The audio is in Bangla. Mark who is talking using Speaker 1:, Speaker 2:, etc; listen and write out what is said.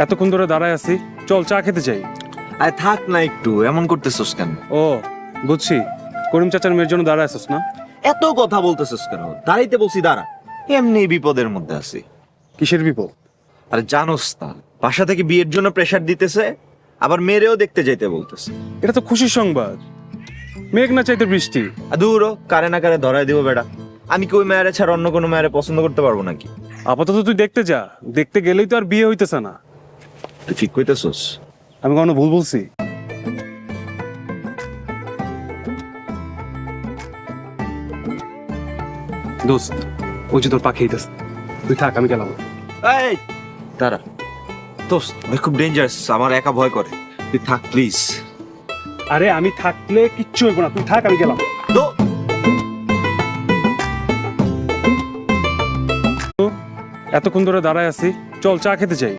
Speaker 1: এতক্ষণ ধরে দাঁড়ায় আছি, চল চা খেতে যাই।
Speaker 2: আরে থাক না, একটু এমন করতেছস কেন?
Speaker 1: ও বুঝছি, করিম চাচার মেয়ের জন্য দাঁড়ায় আছিস না?
Speaker 2: এত কথা বলতেছস কেন? দাঁড়াইতে বলছি দাঁড়া। এমনি বিপদের মধ্যে আছি।
Speaker 1: কিসের বিপদ?
Speaker 2: আরে জানোস না, বাসা থেকে বিয়ের জন্য প্রেসার দিতেছে, আবার মেয়েরেও দেখতে যাইতে বলতেছে।
Speaker 1: এটা তো খুশির সংবাদ। মেঘ না চাইতে বৃষ্টি।
Speaker 2: দূরও কারে না কারে ধরাই দিব বেটা। আমি কি ওই মেয়ারে ছাড়া অন্য কোনো মেয়ারে পছন্দ করতে পারবো নাকি?
Speaker 1: আপাতত তুই দেখতে যা, দেখতে গেলেই তো আর বিয়ে হইতেছে না।
Speaker 2: তুই ঠিক কইতেছস?
Speaker 1: আমি কখনো ভুল বলছি? দোস্ত, ওই যে তোর পাখি হইতেছে, তুই থাক, আমি গেলাম।
Speaker 2: এই দাঁড়া দোস্ত, ভাই খুব ডেঞ্জারাস, আমার একা ভয় করে। তুই থাক প্লিজ।
Speaker 1: আরে আমি থাকলে কিচ্ছু হইব না, তুই থাক, আমি গেলাম। এতক্ষণ ধরে দাঁড়ায় আছি, চল চা খেতে যাই।